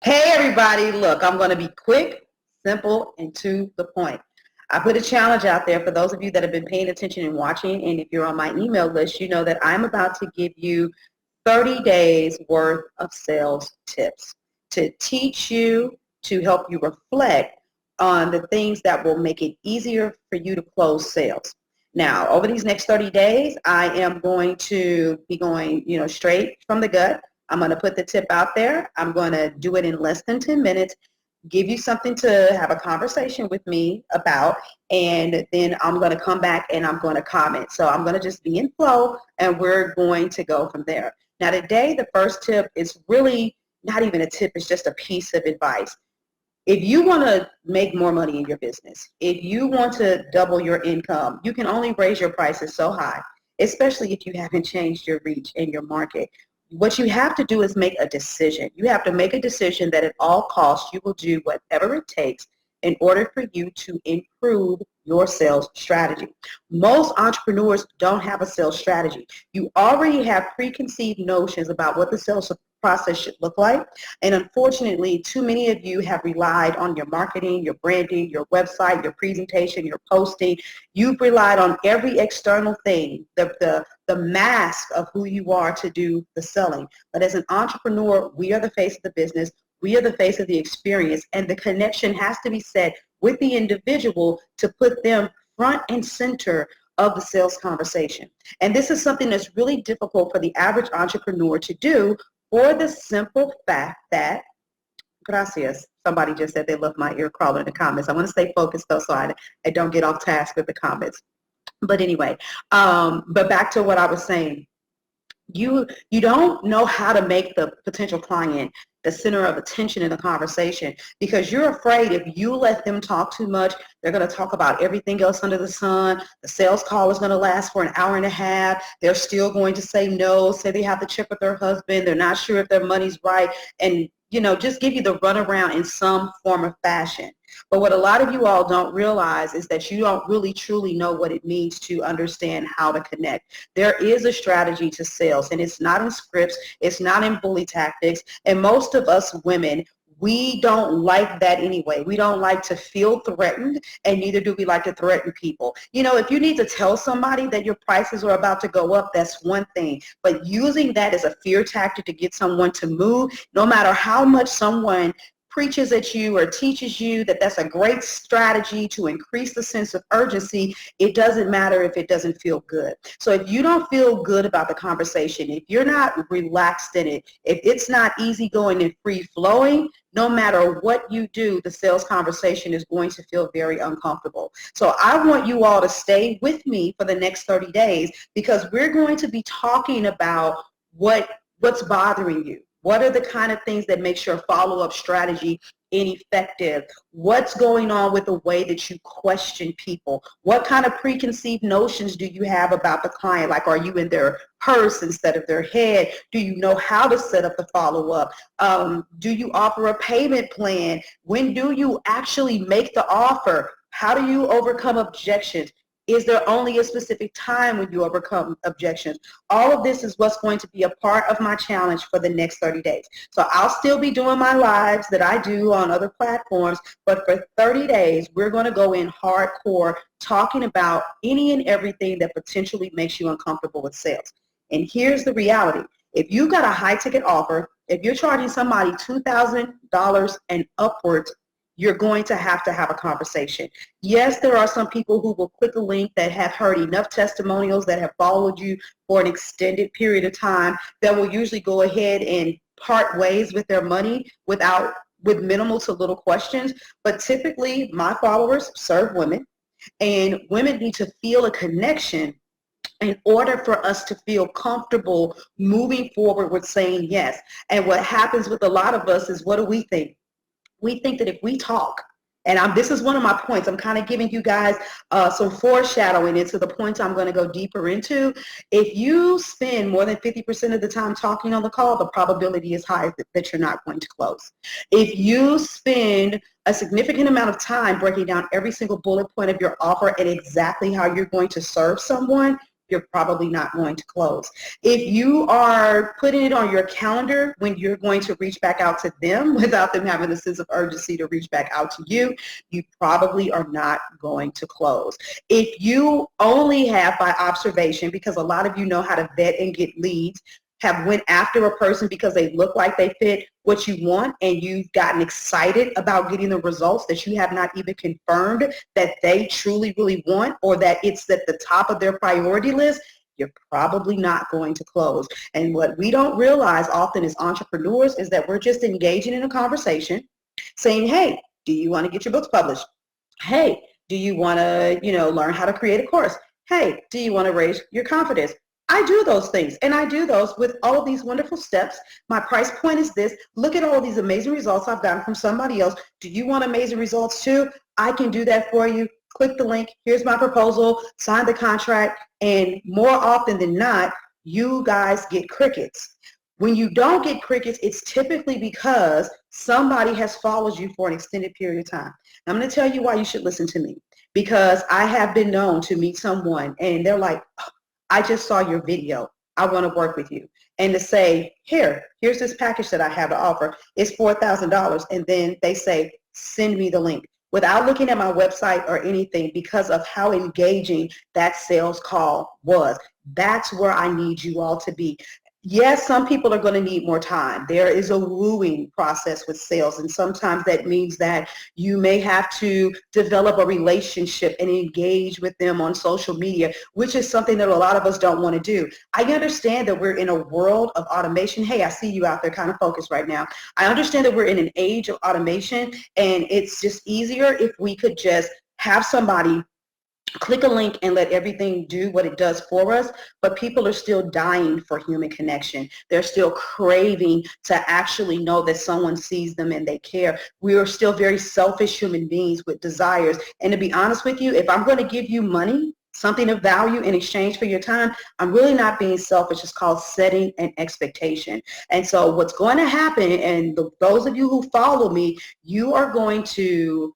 Hey everybody, look, I'm going to be quick, simple, and to the point. I put a challenge out there for those of you that have been paying attention and watching, and if you're on my email list, you know that I'm about to give you 30 days worth of sales tips to teach you, to help you reflect on the things that will make it easier for you to close sales. Now, over these next 30 days, I am going to be going, straight from the gut. I'm going to put the tip out there. I'm going to do it in less than 10 minutes, give you something to have a conversation with me about, and then I'm going to come back and I'm going to comment. So I'm going to just be in flow, and we're going to go from there. Now, today, the first tip is really not even a tip. It's just a piece of advice. If you want to make more money in your business, if you want to double your income, you can only raise your prices so high, especially if you haven't changed your reach in your market. What you have to do is make a decision. You have to make a decision that at all costs you will do whatever it takes in order for you to improve your sales strategy. Most entrepreneurs don't have a sales strategy. You already have preconceived notions about what the sales process should look like. And unfortunately, too many of you have relied on your marketing, your branding, your website, your presentation, your posting. You've relied on every external thing, the mask of who you are to do the selling. But as an entrepreneur, we are the face of the business. We are the face of the experience, and the connection has to be set with the individual to put them front and center of the sales conversation. And this is something that's really difficult for the average entrepreneur to do, for the simple fact that, gracias, somebody just said they love my ear crawler in the comments. I want to stay focused though, so I don't get off task with the comments. But anyway, but back to what I was saying. You don't know how to make the potential client the center of attention in the conversation, because you're afraid if you let them talk too much, they're going to talk about everything else under the sun. The sales call is going to last for an hour and a half. They're still going to say no, say they have to check with their husband. They're not sure if their money's right, and just give you the runaround in some form or fashion. But what a lot of you all don't realize is that you don't really truly know what it means to understand how to connect. There is a strategy to sales, and it's not in scripts, it's not in bully tactics, and most of us women, we don't like that anyway. We don't like to feel threatened, and neither do we like to threaten people. If you need to tell somebody that your prices are about to go up, that's one thing. But using that as a fear tactic to get someone to move, no matter how much someone preaches at you or teaches you that that's a great strategy to increase the sense of urgency, it doesn't matter if it doesn't feel good. So if you don't feel good about the conversation, if you're not relaxed in it, if it's not easygoing and free-flowing, no matter what you do, the sales conversation is going to feel very uncomfortable. So I want you all to stay with me for the next 30 days, because we're going to be talking about what's bothering you. What are the kind of things that makes your follow-up strategy ineffective? What's going on with the way that you question people? What kind of preconceived notions do you have about the client? Like, are you in their purse instead of their head? Do you know how to set up the follow-up? Do you offer a payment plan? When do you actually make the offer? How do you overcome objections? Is there only a specific time when you overcome objections? All of this is what's going to be a part of my challenge for the next 30 days. So I'll still be doing my lives that I do on other platforms, but for 30 days, we're going to go in hardcore talking about any and everything that potentially makes you uncomfortable with sales. And here's the reality. If you got a high-ticket offer, if you're charging somebody $2,000 and upwards, you're going to have a conversation. Yes, there are some people who will click a link that have heard enough testimonials, that have followed you for an extended period of time, that will usually go ahead and part ways with their money with minimal to little questions. But typically, my followers serve women, and women need to feel a connection in order for us to feel comfortable moving forward with saying yes. And what happens with a lot of us is, what do we think? We think that if we talk, and this is one of my points, I'm kind of giving you guys some foreshadowing into the points I'm going to go deeper into. If you spend more than 50% of the time talking on the call, the probability is high that you're not going to close. If you spend a significant amount of time breaking down every single bullet point of your offer and exactly how you're going to serve someone, you're probably not going to close. If you are putting it on your calendar when you're going to reach back out to them without them having a sense of urgency to reach back out to you, you probably are not going to close. If you only have by observation, because a lot of you know how to vet and get leads, have went after a person because they look like they fit what you want, and you've gotten excited about getting the results that you have not even confirmed that they truly really want, or that it's at the top of their priority list, you're probably not going to close. And what we don't realize often as entrepreneurs is that we're just engaging in a conversation saying, hey, do you want to get your books published? Hey, do you want to, learn how to create a course? Hey, do you want to raise your confidence? I do those things, and I do those with all of these wonderful steps. My price point is this. Look at all of these amazing results I've gotten from somebody else. Do you want amazing results too? I can do that for you. Click the link. Here's my proposal. Sign the contract. And more often than not, you guys get crickets. When you don't get crickets, it's typically because somebody has followed you for an extended period of time. I'm going to tell you why you should listen to me, because I have been known to meet someone and they're like, oh, I just saw your video. I want to work with you. And to say, here's this package that I have to offer. It's $4,000. And then they say, send me the link, without looking at my website or anything, because of how engaging that sales call was. That's where I need you all to be. Yes, some people are going to need more time. There is a wooing process with sales, and sometimes that means that you may have to develop a relationship and engage with them on social media, which is something that a lot of us don't want to do. I understand that we're in a world of automation. Hey, I see you out there kind of focused right now. I understand that we're in an age of automation, and it's just easier if we could just have somebody click a link and let everything do what it does for us. But people are still dying for human connection. They're still craving to actually know that someone sees them and they care. We are still very selfish human beings with desires. And to be honest with you, if I'm going to give you money, something of value in exchange for your time, I'm really not being selfish. It's called setting an expectation. And so what's going to happen, and those of you who follow me, you are going to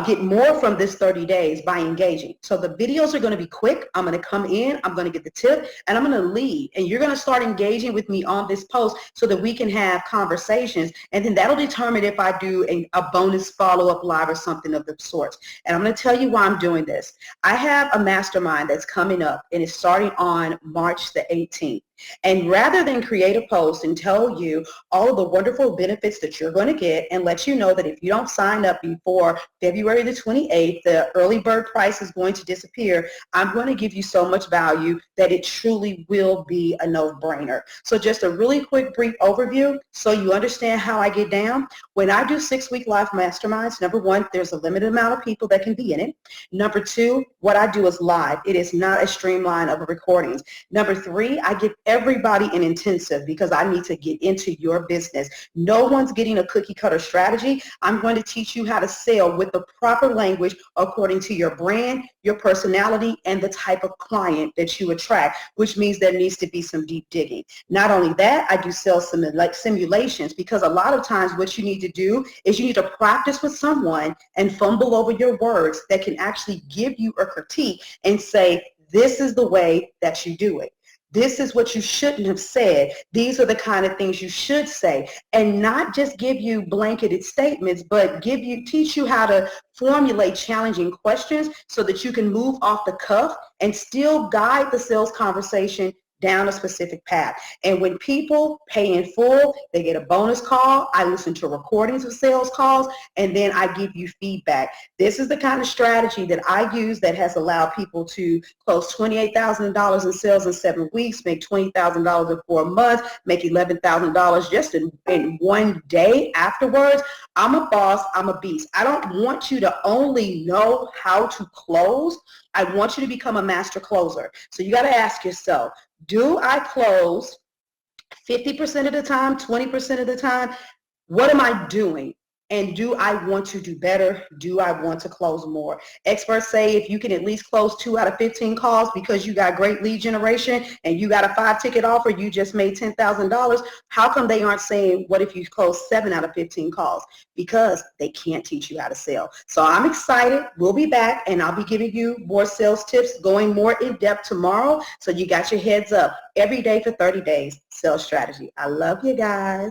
get more from this 30 days by engaging. So the videos are going to be quick. I'm going to come in, I'm going to get the tip, and I'm going to leave. And you're going to start engaging with me on this post so that we can have conversations. And then that'll determine if I do a bonus follow-up live or something of the sorts. And I'm going to tell you why I'm doing this. I have a mastermind that's coming up, and it's starting on March the 18th. And rather than create a post and tell you all of the wonderful benefits that you're going to get and let you know that if you don't sign up before February the 28th, the early bird price is going to disappear, I'm going to give you so much value that it truly will be a no-brainer. So just a really quick brief overview so you understand how I get down. When I do 6-week live masterminds, number one, there's a limited amount of people that can be in it. Number two, what I do is live. It is not a streamline of recordings. Number three, I give everybody an intensive because I need to get into your business. No one's getting a cookie cutter strategy. I'm going to teach you how to sell with the proper language according to your brand, your personality, and the type of client that you attract, which means there needs to be some deep digging. Not only that, I do sales simulations, because a lot of times what you need to do is you need to practice with someone and fumble over your words that can actually give you a critique and say, this is the way that you do it. This is what you shouldn't have said. These are the kind of things you should say, and not just give you blanketed statements, but teach you how to formulate challenging questions so that you can move off the cuff and still guide the sales conversation down a specific path. And when people pay in full, they get a bonus call. I listen to recordings of sales calls, and then I give you feedback. This is the kind of strategy that I use that has allowed people to close $28,000 in sales in 7 weeks, make $20,000 in 4 months, make $11,000 just in one day afterwards. I'm a boss. I'm a beast. I don't want you to only know how to close. I want you to become a master closer. So you got to ask yourself, do I close 50% of the time, 20% of the time? What am I doing? And do I want to do better? Do I want to close more? Experts say if you can at least close 2 out of 15 calls because you got great lead generation and you got a 5-ticket offer, you just made $10,000. How come they aren't saying, what if you close 7 out of 15 calls? Because they can't teach you how to sell. So I'm excited. We'll be back, and I'll be giving you more sales tips, going more in depth tomorrow. So you got your heads up every day for 30 days. Sales strategy. I love you guys.